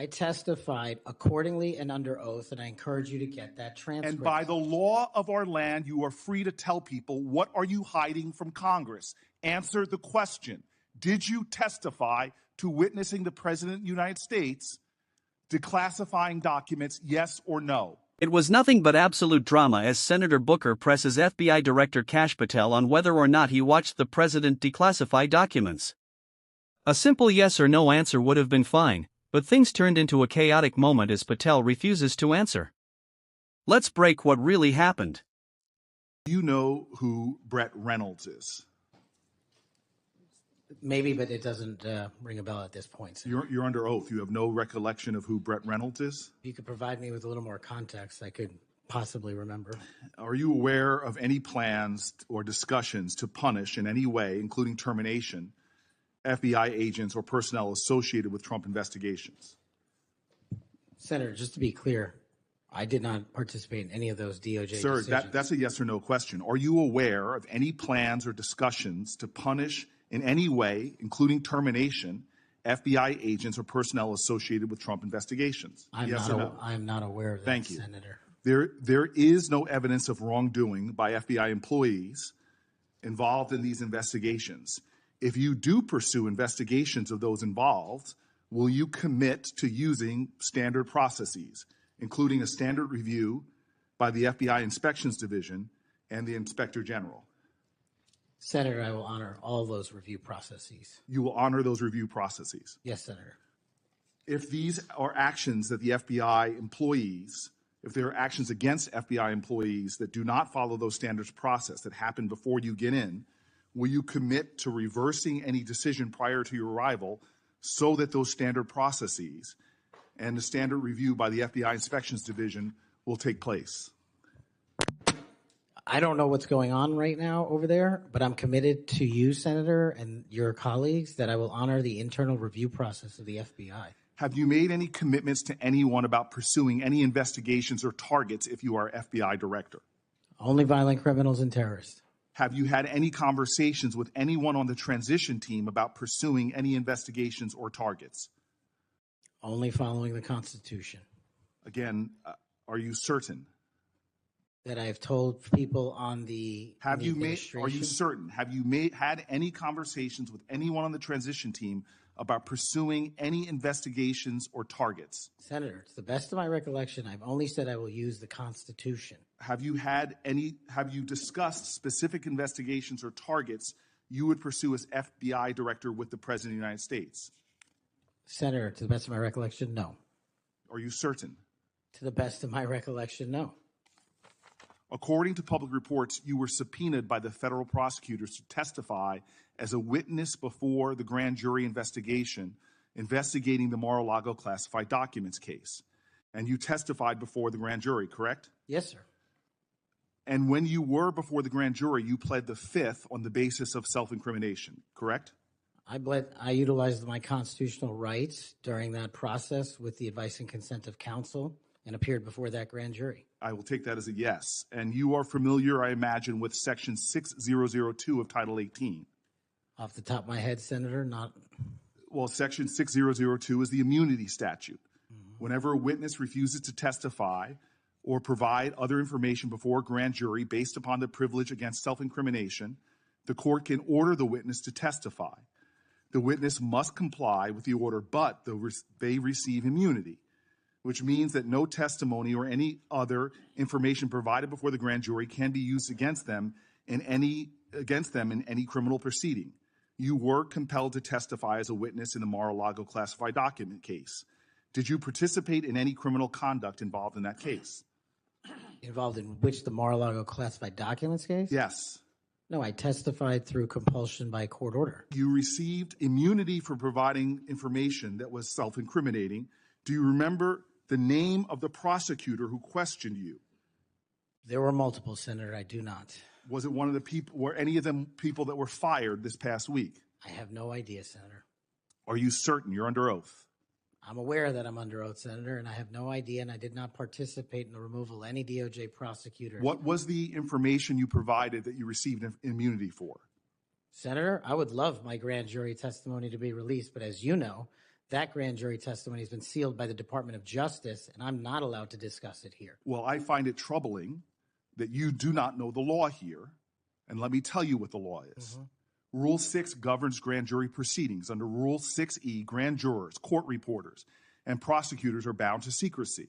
I testified accordingly and under oath, and I encourage you to get that transcript. And by the law of our land, you are free to tell people, what are you hiding from Congress? Answer the question. Did you testify to witnessing the President of the United States declassifying documents, yes or no? It was nothing but absolute drama as Senator Booker presses FBI Director Kash Patel on whether or not he watched the president declassify documents. A simple yes or no answer would have been fine, but things turned into a chaotic moment as Patel refuses to answer. Let's break what really happened. Do you know who Brett Reynolds is? Maybe, but it doesn't ring a bell at this point. So. You're under oath. You have no recollection of who Brett Reynolds is? If you could provide me with a little more context, I could possibly remember. Are you aware of any plans or discussions to punish in any way, including termination, FBI agents or personnel associated with Trump investigations? Senator, just to be clear, I did not participate in any of those DOJ decisions. Sir, that's a yes or no question. Are you aware of any plans or discussions to punish in any way, including termination, FBI agents or personnel associated with Trump investigations? Yes or no? I am not aware of that, Thank you. Senator. There is no evidence of wrongdoing by FBI employees involved in these investigations. If you do pursue investigations of those involved, will you commit to using standard processes, including a standard review by the FBI Inspections Division and the Inspector General? Senator, I will honor all those review processes. You will honor those review processes? Yes, Senator. If these are actions that the FBI employees, if there are actions against FBI employees that do not follow those standards process that happen before you get in, will you commit to reversing any decision prior to your arrival so that those standard processes and the standard review by the FBI Inspections Division will take place? I don't know what's going on right now over there, but I'm committed to you, Senator, and your colleagues that I will honor the internal review process of the FBI. Have you made any commitments to anyone about pursuing any investigations or targets if you are FBI director? Only violent criminals and terrorists. Have you had any conversations with anyone on the transition team about pursuing any investigations or targets? Only following the Constitution. Again, are you certain? That I've told people on the administration. Are you certain? Have you had any conversations with anyone on the transition team about pursuing any investigations or targets? Senator, to the best of my recollection, I've only said I will use the Constitution. Have you discussed specific investigations or targets you would pursue as FBI director with the President of the United States? Senator, to the best of my recollection, no. Are you certain? To the best of my recollection, no. According to public reports, you were subpoenaed by the federal prosecutors to testify as a witness before the grand jury investigation investigating the Mar-a-Lago classified documents case. And you testified before the grand jury, correct? Yes, sir. And when you were before the grand jury, you pled the fifth on the basis of self-incrimination, correct? I utilized my constitutional rights during that process with the advice and consent of counsel and appeared before that grand jury. I will take that as a yes. And you are familiar, I imagine, with Section 6002 of Title 18. Off the top of my head, Senator, not. Well, Section 6002 is the immunity statute. Mm-hmm. Whenever a witness refuses to testify or provide other information before a grand jury based upon the privilege against self-incrimination, the court can order the witness to testify. The witness must comply with the order, but they receive immunity, which means that no testimony or any other information provided before the grand jury can be used against them in any criminal proceeding. You were compelled to testify as a witness in the Mar-a-Lago classified document case. Did you participate in any criminal conduct involved in that case? Involved in which, the Mar-a-Lago classified documents case? Yes. No, I testified through compulsion by court order. You received immunity for providing information that was self-incriminating. Do you remember the name of the prosecutor who questioned you? There were multiple, Senator. I do not. Was it one of the people, were any of them people that were fired this past week? I have no idea, Senator. Are you certain? You're under oath. I'm aware that I'm under oath, Senator, and I have no idea, and I did not participate in the removal of any DOJ prosecutor. What was the information you provided that you received immunity for? Senator, I would love my grand jury testimony to be released, but as you know, That grand jury testimony has been sealed by the Department of Justice, and I'm not allowed to discuss it here. Well, I find it troubling that you do not know the law here. And let me tell you what the law is. Rule 6 governs grand jury proceedings. Under Rule 6E, grand jurors, court reporters, and prosecutors are bound to secrecy.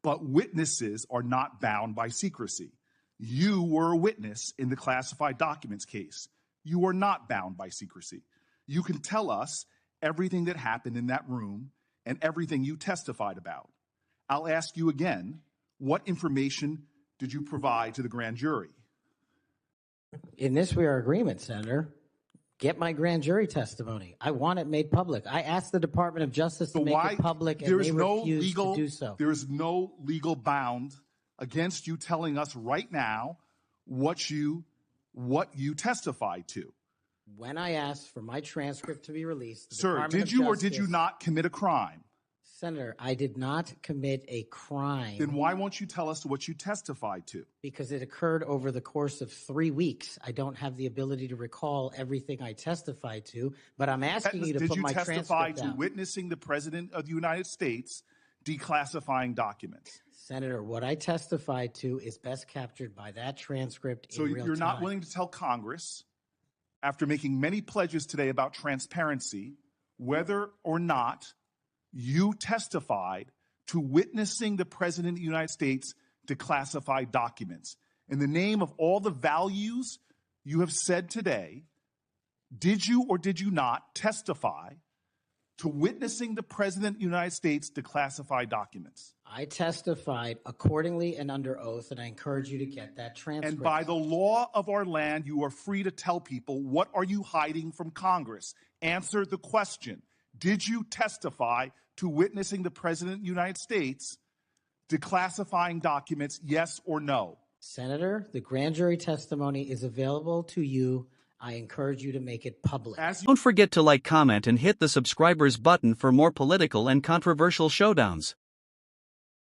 But witnesses are not bound by secrecy. You were a witness in the classified documents case. You are not bound by secrecy. You can tell us everything that happened in that room and everything you testified about. I'll ask you again, what information did you provide to the grand jury? In this, we are agreement, Senator. Get my grand jury testimony. I want it made public. I asked the Department of Justice to make it public, and they refused to do so. There is no legal bound against you telling us right now what you testified to. When I asked for my transcript to be released, Sir, did you or did you not commit a crime? Senator, I did not commit a crime. Then why won't you tell us what you testified to? Because it occurred over the course of 3 weeks. I don't have the ability to recall everything I testified to, but I'm asking you to put my transcript Did you testify to out. witnessing the President of the United States declassifying documents? Senator, what I testified to is best captured by that transcript in real time. So you're not willing to tell Congress, after making many pledges today about transparency, whether or not you testified to witnessing the President of the United States declassify documents. In the name of all the values you have said today, did you or did you not testify to witnessing the President of the United States declassify documents? I testified accordingly and under oath, and I encourage you to get that transcript. And by the law of our land, you are free to tell people, what are you hiding from Congress? Answer the question. Did you testify to witnessing the President of the United States declassifying documents, yes or no? Senator, the grand jury testimony is available to you. I encourage you to make it public. Don't forget to like, comment, and hit the subscribers button for more political and controversial showdowns.